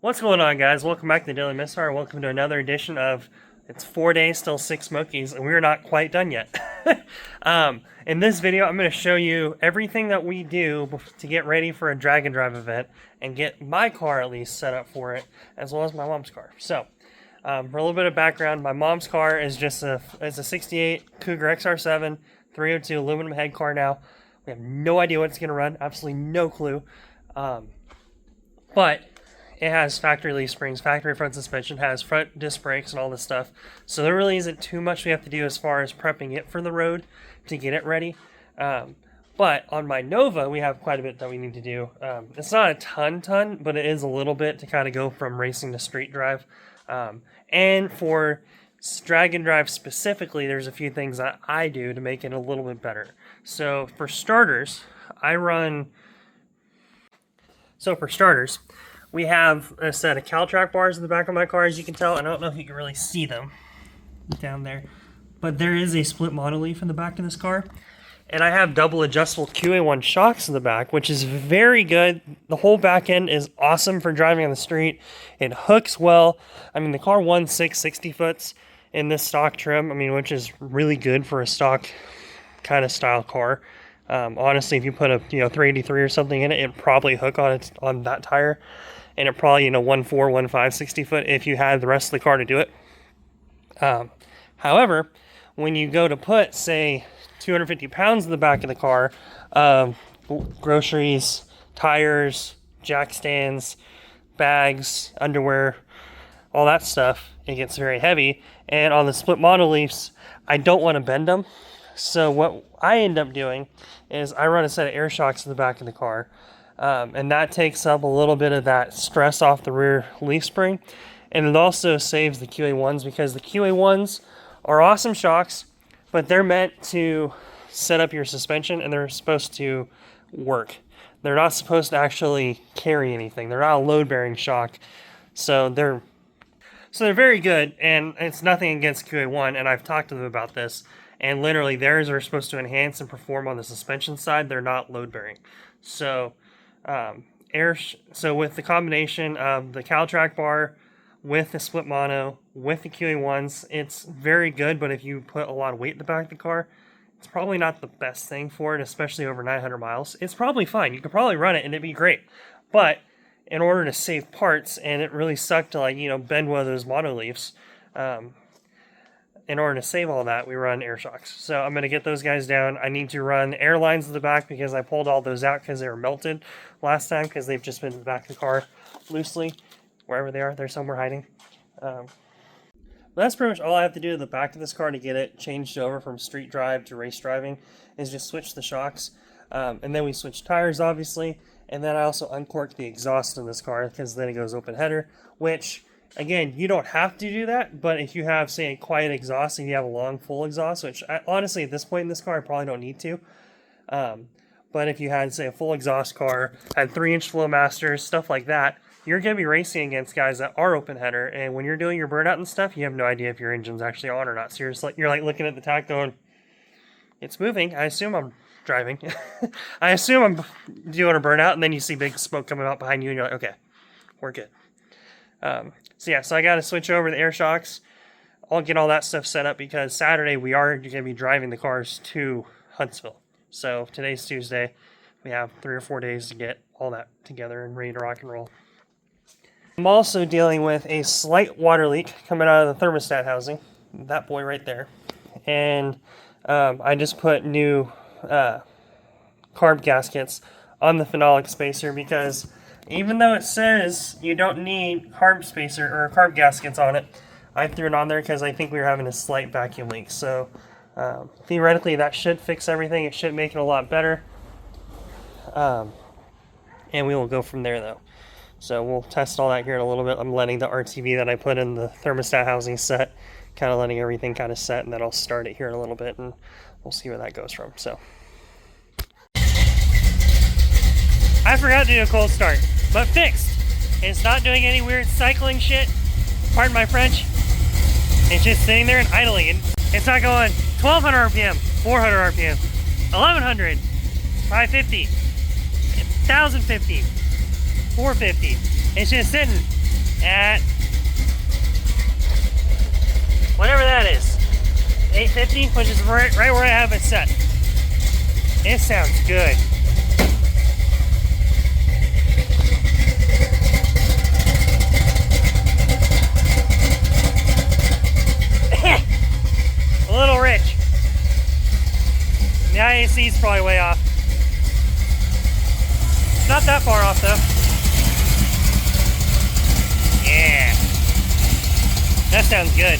What's going on, guys? Welcome back to the Daily Misfire. Welcome to another edition of It's 4 days, still 6 Smokies, and we're not quite done yet. In this video, I'm going to show you everything that we do to get ready for a drag and drive event and get my car at least set up for it, as well as my mom's car. So, for a little bit of background, my mom's car is just a 68 Cougar XR7 302 aluminum head car now. We have no idea what it's going to run, absolutely no clue. But it has factory leaf springs, factory front suspension, has front disc brakes and all this stuff. So there really isn't too much we have to do as far as prepping it for the road to get it ready. But on my Nova, we have quite a bit that we need to do. It's not a ton, but it is a little bit to kind of go from racing to street drive. And for drag and drive specifically, there's a few things that I do to make it a little bit better. So for starters, we have a set of CalTrack bars in the back of my car, as you can tell. I don't know if you can really see them down there, but there is a split monoleaf in the back of this car. And I have double adjustable QA1 shocks in the back, which is very good. The whole back end is awesome for driving on the street. It hooks well. I mean, the car won 660 foots in this stock trim, which is really good for a stock kind of style car. Honestly, if you put a 383 or something in it, it'd probably hook on that tire. And it probably, 1.4, 1.5, 60 foot if you had the rest of the car to do it. However, when you go to put, say, 250 pounds in the back of the car, groceries, tires, jack stands, bags, underwear, all that stuff, it gets very heavy. And on the split monoleafs, I don't want to bend them. So what I end up doing is I run a set of air shocks in the back of the car. And that takes up a little bit of that stress off the rear leaf spring. And it also saves the QA1s, because the QA1s are awesome shocks, but they're meant to set up your suspension and they're supposed to work. They're not supposed to actually carry anything. They're not a load-bearing shock. So they're very good, and it's nothing against QA1, and I've talked to them about this. And literally, theirs are supposed to enhance and perform on the suspension side. They're not load-bearing. So with the combination of the CalTrack bar with the split mono with the QA1s, it's very good. But if you put a lot of weight in the back of the car, it's probably not the best thing for it, especially over 900 miles. It's probably fine. You could probably run it and it'd be great. But in order to save parts, and it really sucked to bend one of those monoleafs, in order to save all that, we run air shocks. So I'm going to get those guys down. I need to run air lines in the back because I pulled all those out because they were melted last time, because they've just been in the back of the car loosely. Wherever they are, they're somewhere hiding. But that's pretty much all I have to do to the back of this car to get it changed over from street drive to race driving, is just switch the shocks. And then we switch tires, obviously. And then I also uncork the exhaust in this car, because then it goes open header, which, again, you don't have to do that, but if you have, say, a quiet exhaust and you have a long, full exhaust, which honestly, at this point in this car, I probably don't need to. But if you had, say, a full exhaust car, had 3-inch Flowmasters, stuff like that, you're going to be racing against guys that are open header, and when you're doing your burnout and stuff, you have no idea if your engine's actually on or not. So you're like looking at the tach going, it's moving. I assume I'm driving. I assume I'm doing a burnout, and then you see big smoke coming out behind you, and you're like, okay, we're good. So I got to switch over the air shocks. I'll get all that stuff set up, because Saturday we are going to be driving the cars to Huntsville. So today's Tuesday. We have 3 or 4 days to get all that together and ready to rock and roll. I'm also dealing with a slight water leak coming out of the thermostat housing. That boy right there. And I just put new carb gaskets on the phenolic spacer, because even though it says you don't need carb spacer or carb gaskets on it, I threw it on there because I think we were having a slight vacuum leak. So theoretically, that should fix everything. It should make it a lot better. And we will go from there, though. So we'll test all that here in a little bit. I'm letting the RTV that I put in the thermostat housing set, kind of letting everything kind of set, and then I'll start it here in a little bit, and we'll see where that goes from. So I forgot to do a cold start, but fixed. It's not doing any weird cycling shit. Pardon my French. It's just sitting there and idling. And it's not going 1200 RPM, 400 RPM, 1100, 550, 1050, 450. It's just sitting. at whatever that is, 850, which is right where I have it set. It sounds good. A little rich. The IAC is probably way off. Not that far off though. Yeah. That sounds good.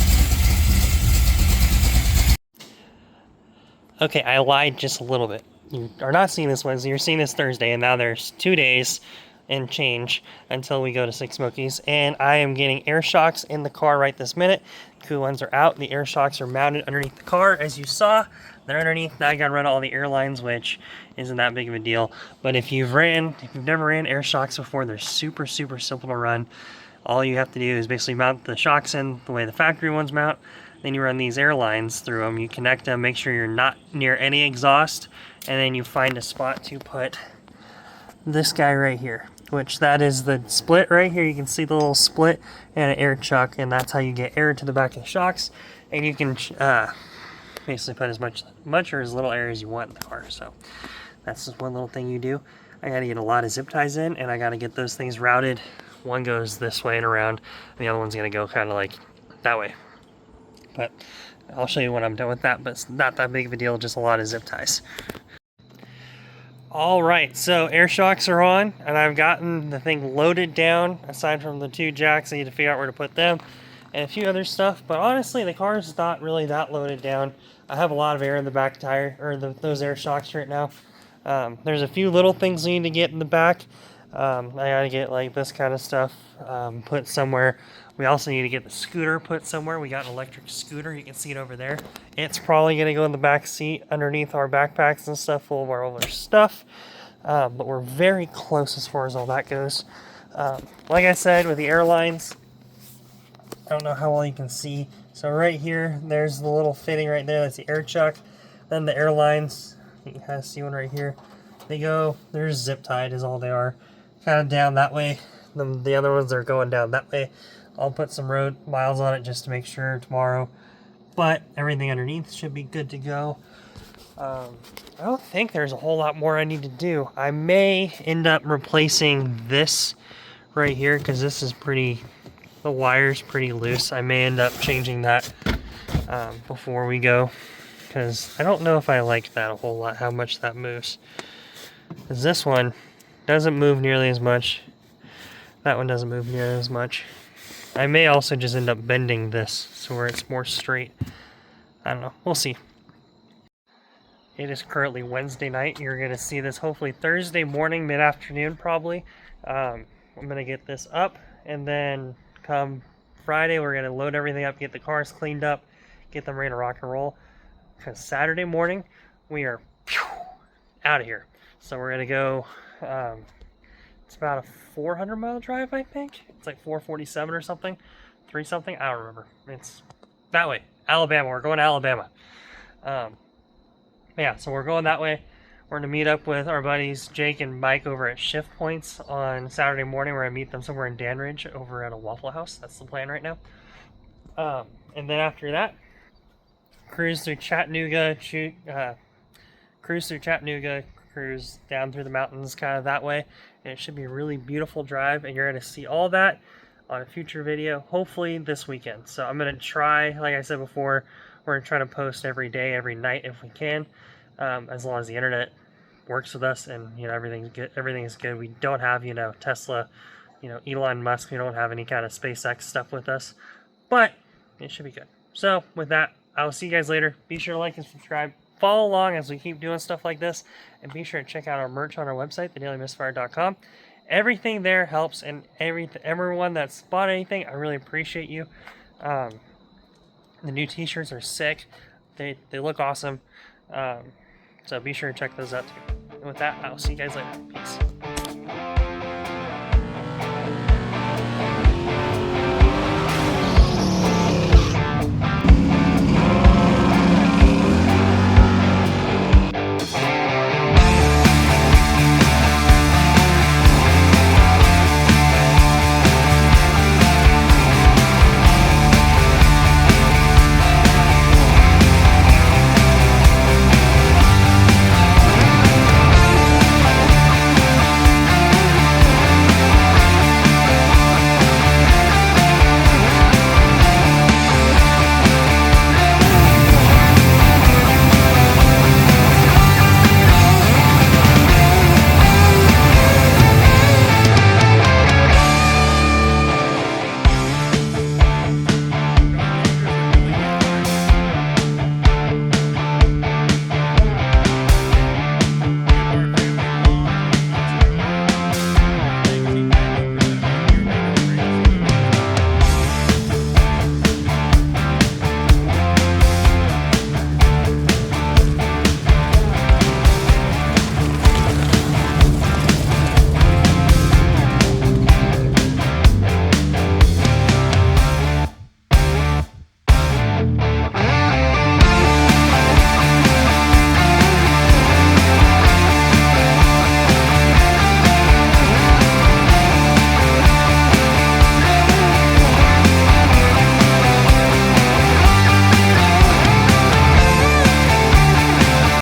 Okay, I lied just a little bit. You are not seeing this Wednesday, you're seeing this Thursday, and now there's 2 days and change until we go to Six Smokies. And I am getting air shocks in the car right this minute. Cool ones are out. The air shocks are mounted underneath the car, as you saw. They're underneath. Now I gotta run all the air lines, which isn't that big of a deal. But if you've never ran air shocks before, they're super, super simple to run. All you have to do is basically mount the shocks in the way the factory ones mount. Then you run these air lines through them. You connect them, make sure you're not near any exhaust, and then you find a spot to put this guy right here, which that is the split right here. You can see the little split and an air chuck, and that's how you get air to the back of the shocks. And you can basically put as much or as little air as you want in the car. So that's just one little thing you do. I gotta get a lot of zip ties in, and I gotta get those things routed. One goes this way and around, and the other one's gonna go kind of like that way. But I'll show you when I'm done with that, but it's not that big of a deal, just a lot of zip ties. All right, so air shocks are on, and I've gotten the thing loaded down. Aside from the 2 jacks, I need to figure out where to put them, and a few other stuff. But honestly, the car's not really that loaded down. I have a lot of air in the back tire, or those air shocks right now. There's a few little things I need to get in the back. I gotta get like this kind of stuff put somewhere. We also need to get the scooter put somewhere. We got an electric scooter. You can see it over there. It's probably going to go in the back seat underneath our backpacks and stuff, full of our older stuff. But we're very close as far as all that goes. Like I said, with the airlines, I don't know how well you can see. So right here, there's the little fitting right there. That's the air chuck. Then the airlines, you can kind of see one right here. They're zip tied is all they are. Kind of down that way. The other ones are going down that way. I'll put some road miles on it just to make sure tomorrow. But everything underneath should be good to go. I don't think there's a whole lot more I need to do. I may end up replacing this right here because this is the wire's pretty loose. I may end up changing that before we go because I don't know if I like that a whole lot, how much that moves. Because this one doesn't move nearly as much. That one doesn't move nearly as much. I may also just end up bending this so where it's more straight. I don't know. We'll see. It is currently Wednesday night. You're going to see this hopefully Thursday morning, mid-afternoon probably. I'm going to get this up, and then come Friday we're going to load everything up, get the cars cleaned up, get them ready to rock and roll. Because Saturday morning we are out of here. So we're going to go... it's about a 400-mile drive, I think. It's like 447 or something. 3 something. I don't remember. It's that way. Alabama. We're going to Alabama. Yeah, so we're going that way. We're going to meet up with our buddies Jake and Mike over at Shift Points on Saturday morning. We're going to meet them somewhere in Danridge over at a Waffle House. That's the plan right now. And then after that, cruise through Chattanooga, cruise down through the mountains kind of that way, and it should be a really beautiful drive, and you're going to see all that on a future video, hopefully this weekend. So I'm going to try, like I said before, we're going to try to post every day, every night if we can, as long as the internet works with us and everything's good. We don't have Tesla, Elon Musk. We don't have any kind of SpaceX stuff with us, but it should be good. So with that, I will see you guys later. Be sure to like and subscribe. Follow along as we keep doing stuff like this, and be sure to check out our merch on our website, thedailymisfire.com. Everything there helps, and everyone that's bought anything, I really appreciate you. The new t-shirts are sick. They look awesome. So be sure to check those out too. And with that, I will see you guys later. Peace.